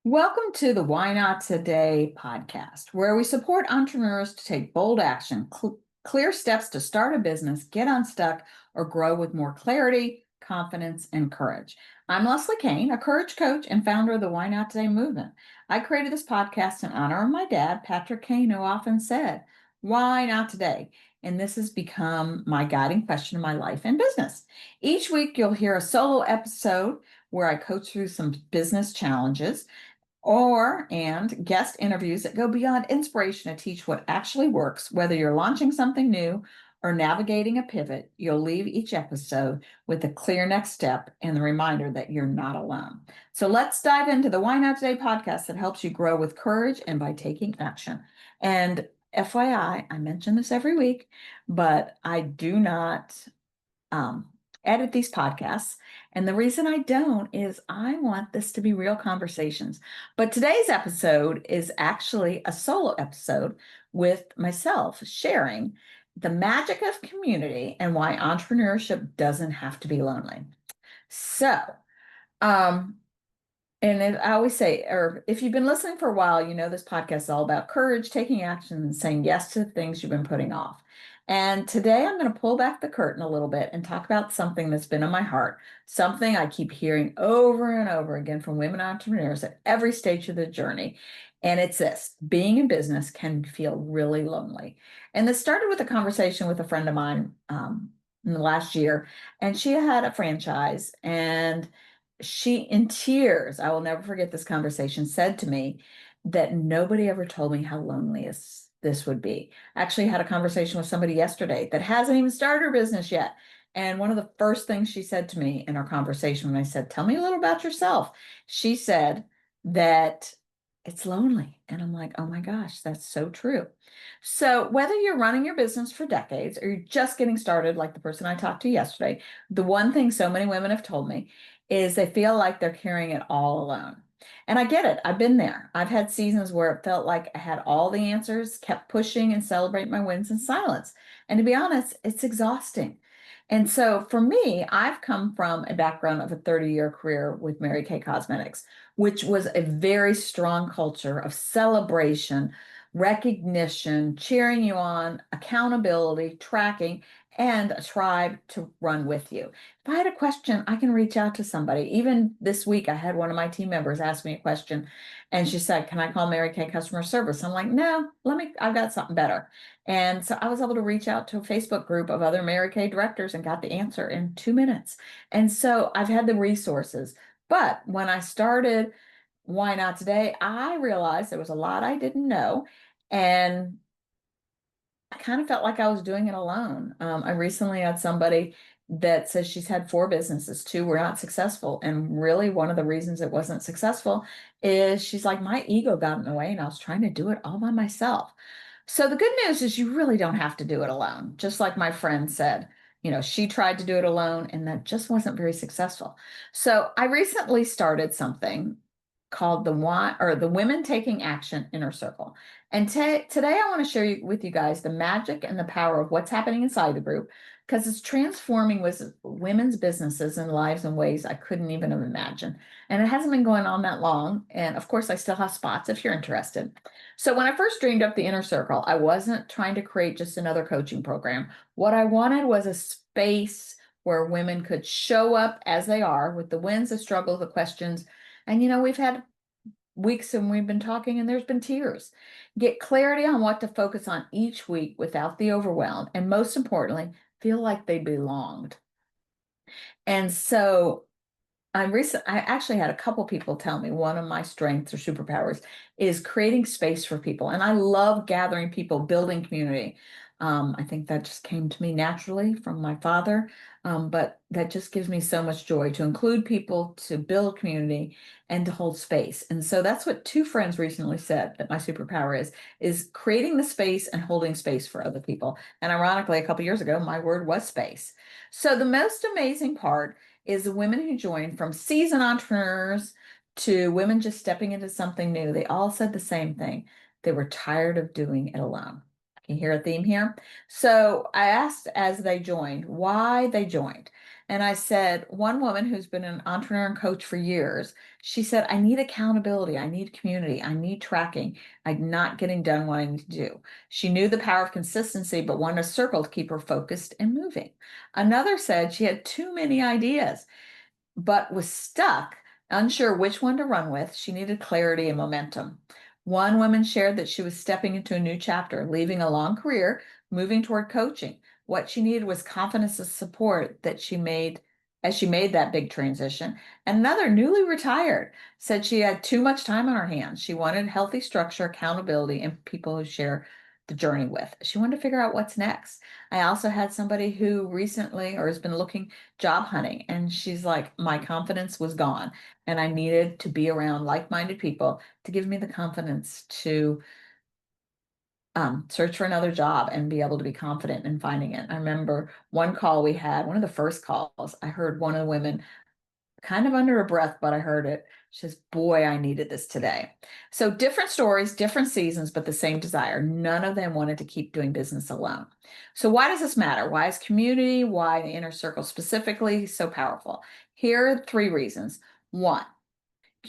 Welcome to the Why Not Today podcast, where we support entrepreneurs to take bold action, clear steps to start a business, get unstuck, or grow with more clarity, confidence, and courage. I'm Leslie Kane, a courage coach and founder of the Why Not Today movement. I created this podcast in honor of my dad, Patrick Kane, who often said, "Why not today?" And this has become my guiding question in my life and business. Each week, you'll hear a solo episode where I coach through some business challenges and guest interviews that go beyond inspiration to teach what actually works. Whether you're launching something new or navigating a pivot, you'll leave each episode with a clear next step and the reminder that you're not alone. So let's dive into the Why Not Today podcast that helps you grow with courage and by taking action. And FYI, I mention this every week, but I do not um, edit these podcasts. And the reason I don't is I want this to be real conversations. But today's episode is actually a solo episode with myself sharing the magic of community and why entrepreneurship doesn't have to be lonely. So, um, I always say, or if you've been listening for a while, you know this podcast is all about courage, taking action, and saying yes to the things you've been putting off. And today I'm going to pull back the curtain a little bit and talk about something that's been on my heart, something I keep hearing over and over again from women entrepreneurs at every stage of the journey. And it's this: being in business can feel really lonely. And this started with a conversation with a friend of mine in the last year, and she had a franchise, and she, in tears, I will never forget this conversation, said to me that nobody ever told me how lonely this would be. I actually had a conversation with somebody yesterday that hasn't even started her business yet. And one of the first things she said to me in our conversation, when I said, "Tell me a little about yourself," she said that it's lonely. And I'm like, oh my gosh, that's so true. So whether you're running your business for decades or you're just getting started, like the person I talked to yesterday, the one thing so many women have told me is they feel like they're carrying it all alone. And I get it. I've been there. I've had seasons where it felt like I had all the answers, kept pushing and celebrate my wins in silence. And to be honest, it's exhausting. And so for me, I've come from a background of a 30-year career with Mary Kay Cosmetics, which was a very strong culture of celebration, recognition, cheering you on, accountability, tracking, and a tribe to run with you. If I had a question, I can reach out to somebody. Even this week, I had one of my team members ask me a question, and she said, "Can I call Mary Kay customer service?" I'm like, "No, I've got something better." And so I was able to reach out to a Facebook group of other Mary Kay directors and got the answer in 2 minutes. And so I've had the resources. But when I started Why Not Today, I realized there was a lot I didn't know. And I kind of felt like I was doing it alone. I recently had somebody that says she's had 4 businesses, 2 were not successful. And really, one of the reasons it wasn't successful is she's like, my ego got in the way and I was trying to do it all by myself. So the good news is you really don't have to do it alone. Just like my friend said, she tried to do it alone and that just wasn't very successful. So I recently started something called the Women Taking Action Inner Circle. And today I want to share with you guys the magic and the power of what's happening inside the group, because it's transforming women's businesses and lives in ways I couldn't even have imagined. And it hasn't been going on that long. And of course, I still have spots if you're interested. So when I first dreamed up the Inner Circle, I wasn't trying to create just another coaching program. What I wanted was a space where women could show up as they are with the wins, the struggles, the questions. And we've had weeks and we've been talking and there's been tears. Get clarity on what to focus on each week without the overwhelm. And most importantly, feel like they belonged. And so I actually had a couple people tell me one of my strengths or superpowers is creating space for people. And I love gathering people, building community. I think that just came to me naturally from my father. But that just gives me so much joy to include people, to build community, and to hold space. And so that's what 2 friends recently said that my superpower is creating the space and holding space for other people. And ironically, a couple years ago, my word was space. So the most amazing part is the women who joined, from seasoned entrepreneurs to women just stepping into something new. They all said the same thing. They were tired of doing it alone. Can you hear a theme here? So I asked as they joined why they joined. And I said, one woman who's been an entrepreneur and coach for years, she said, I need accountability. I need community. I need tracking. I'm not getting done what I need to do. She knew the power of consistency, but wanted a circle to keep her focused and moving. Another said she had too many ideas but was stuck, unsure which one to run with. She needed clarity and momentum. One woman shared that she was stepping into a new chapter, leaving a long career, moving toward coaching. What she needed was confidence and support that she made as she made that big transition. Another, newly retired, said she had too much time on her hands. She wanted healthy structure, accountability, and people who share the journey with. She wanted to figure out what's next. I also had somebody who recently or has been looking job hunting, and she's like, my confidence was gone, and I needed to be around like-minded people to give me the confidence to search for another job and be able to be confident in finding it. I remember one call we had, one of the first calls, I heard one of the women kind of under her breath, but I heard it. She says, boy, I needed this today. So different stories, different seasons, but the same desire. None of them wanted to keep doing business alone. So why does this matter? Why is community, why the inner circle specifically so powerful? Here are 3 reasons. One,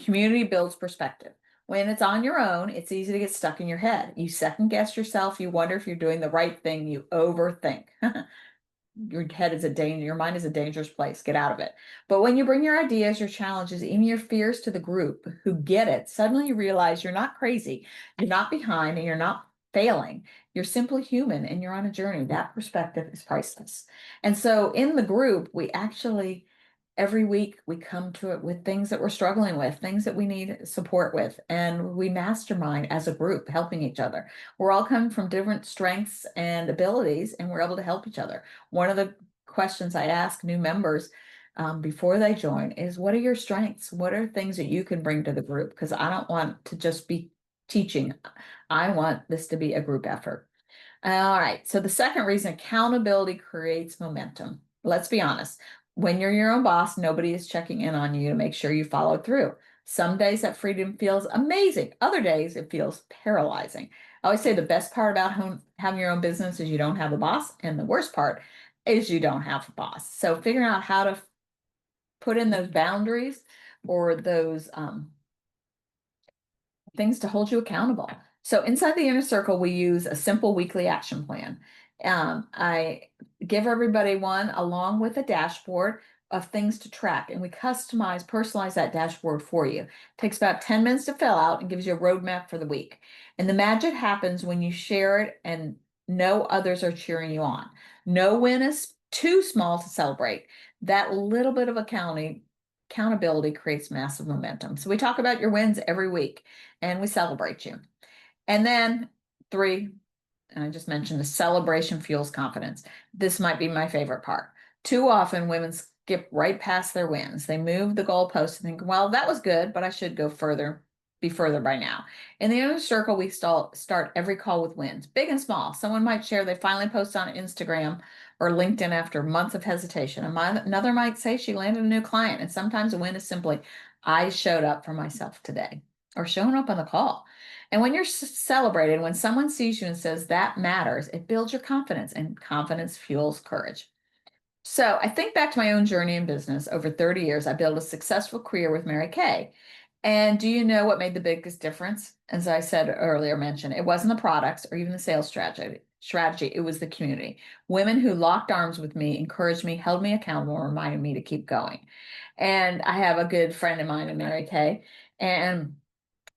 community builds perspective. When it's on your own, it's easy to get stuck in your head. You second guess yourself. You wonder if you're doing the right thing. You overthink. Your head is a danger, your mind is a dangerous place. Get out of it. But when you bring your ideas, your challenges, even your fears to the group who get it, suddenly you realize you're not crazy, you're not behind, and you're not failing. You're simply human and you're on a journey. That perspective is priceless. And so in the group, we actually every week we come to it with things that we're struggling with, things that we need support with, and we mastermind as a group, helping each other. We're all coming from different strengths and abilities, and we're able to help each other. One of the questions I ask new members before they join is, what are your strengths? What are things that you can bring to the group? Because I don't want to just be teaching. I want this to be a group effort. All right. So the second reason, accountability creates momentum. Let's be honest. When you're your own boss, nobody is checking in on you to make sure you follow through. Some days that freedom feels amazing. Other days it feels paralyzing. I always say the best part about having your own business is you don't have a boss, and the worst part is you don't have a boss. So figuring out how to put in those boundaries or those things to hold you accountable. So inside the inner circle, we use a simple weekly action plan. I give everybody one along with a dashboard of things to track, and we personalize that dashboard for you. It takes about 10 minutes to fill out and gives you a roadmap for the week. And the magic happens when you share it and know others are cheering you on. No win is too small to celebrate. That little bit of accountability creates massive momentum. So we talk about your wins every week and we celebrate you. And then 3, and I just mentioned, the celebration fuels confidence. This might be my favorite part. Too often women skip right past their wins. They move the goalpost and think, well, that was good, but I should go further, be further by now. In the inner circle, we start every call with wins, big and small. Someone might share they finally posted on Instagram or LinkedIn after months of hesitation. Another might say she landed a new client. And sometimes a win is simply, I showed up for myself today, or showing up on the call. And when you're celebrated, when someone sees you and says that matters, it builds your confidence, and confidence fuels courage. So I think back to my own journey in business. Over 30 years, I built a successful career with Mary Kay. And do you know what made the biggest difference? As I said earlier, mentioned, it wasn't the products or even the sales strategy, it was the community. Women who locked arms with me, encouraged me, held me accountable, and reminded me to keep going. And I have a good friend of mine in Mary Kay, and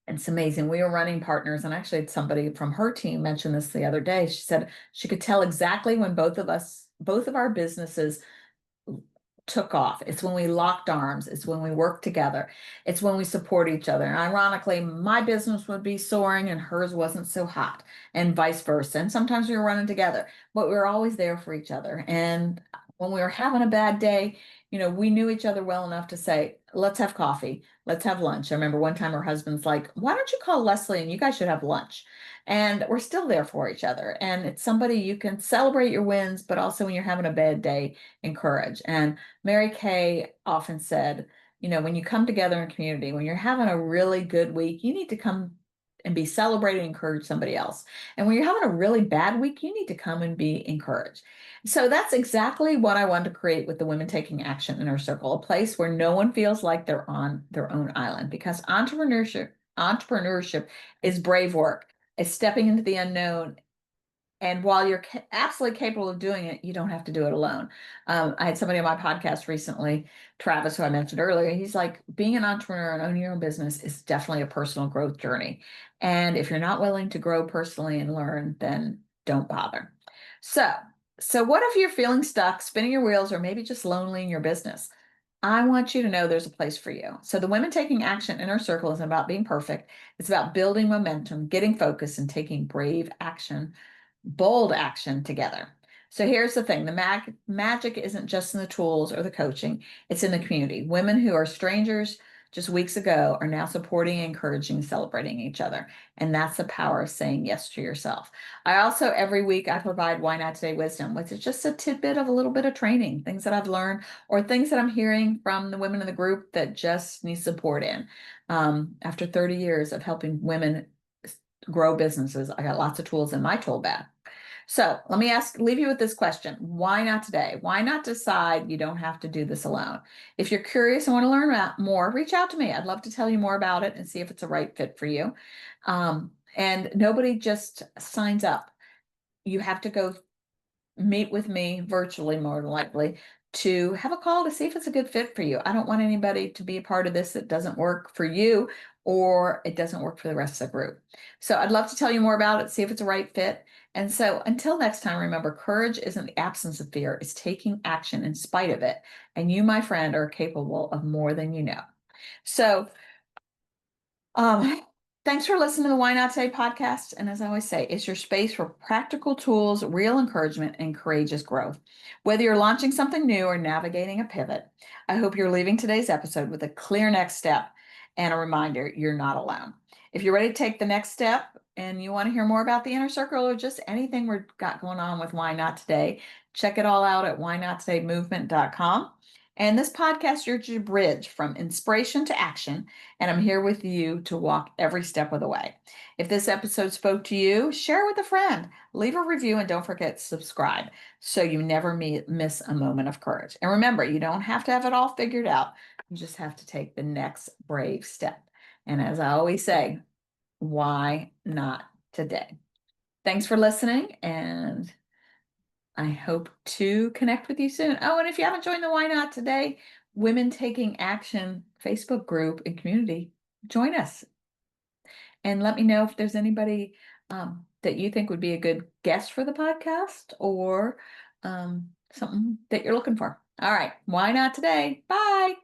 it's amazing. We were running partners, and actually had somebody from her team mention this the other day. She said she could tell exactly when both of our businesses took off. It's when we locked arms. It's when we worked together. It's when we support each other. And ironically, my business would be soaring and hers wasn't so hot, and vice versa. And sometimes we were running together, but we were always there for each other. And when we were having a bad day, we knew each other well enough to say, let's have coffee. Let's have lunch. I remember one time her husband's like, why don't you call Leslie and you guys should have lunch? And we're still there for each other. And it's somebody you can celebrate your wins, but also when you're having a bad day, encourage. And Mary Kay often said, when you come together in community, when you're having a really good week, you need to come and be celebrated and encourage somebody else. And when you're having a really bad week, you need to come and be encouraged. So that's exactly what I wanted to create with the Women Taking Action Inner Circle, a place where no one feels like they're on their own island, because entrepreneurship is brave work. It's stepping into the unknown, and while you're absolutely capable of doing it, you don't have to do it alone. I had somebody on my podcast recently, Travis, who I mentioned earlier. He's like, being an entrepreneur and owning your own business is definitely a personal growth journey. And if you're not willing to grow personally and learn, then don't bother. So, so what if you're feeling stuck, spinning your wheels, or maybe just lonely in your business? I want you to know there's a place for you. So the Women Taking Action Inner Circle isn't about being perfect. It's about building momentum, getting focused, and taking brave action, bold action together. So here's the thing, the magic isn't just in the tools or the coaching, it's in the community. Women who are strangers just weeks ago are now supporting, encouraging, celebrating each other. And that's the power of saying yes to yourself. I also, every week, I provide Why Not Today Wisdom, which is just a tidbit of a little bit of training, things that I've learned or things that I'm hearing from the women in the group that just need support in. After 30 years of helping women grow businesses, I got lots of tools in my tool bag. So let me leave you with this question. Why not today? Why not decide you don't have to do this alone? If you're curious and want to learn more, reach out to me. I'd love to tell you more about it and see if it's a right fit for you. And nobody just signs up. You have to go meet with me virtually, more than likely, to have a call to see if it's a good fit for you. I don't want anybody to be a part of this that doesn't work for you or it doesn't work for the rest of the group. So I'd love to tell you more about it, see if it's a right fit. And so until next time, remember, courage isn't the absence of fear, it's taking action in spite of it. And you, my friend, are capable of more than you know. So um, thanks for listening to the Why Not Today podcast. And as I always say, it's your space for practical tools, real encouragement, and courageous growth. Whether you're launching something new or navigating a pivot, I hope you're leaving today's episode with a clear next step and a reminder you're not alone. If you're ready to take the next step and you want to hear more about the inner circle or just anything we've got going on with Why Not Today, check it all out at whynotTodayMovement.com. And this podcast is your bridge from inspiration to action, and I'm here with you to walk every step of the way. If this episode spoke to you, share it with a friend, leave a review, and don't forget to subscribe so you never miss a moment of courage. And remember, you don't have to have it all figured out. You just have to take the next brave step. And as I always say, why not today? Thanks for listening, and I hope to connect with you soon. Oh, and if you haven't joined the Why Not Today Women Taking Action Facebook group and community, join us and let me know if there's anybody that you think would be a good guest for the podcast or something that you're looking for. All right, Why Not Today? Bye.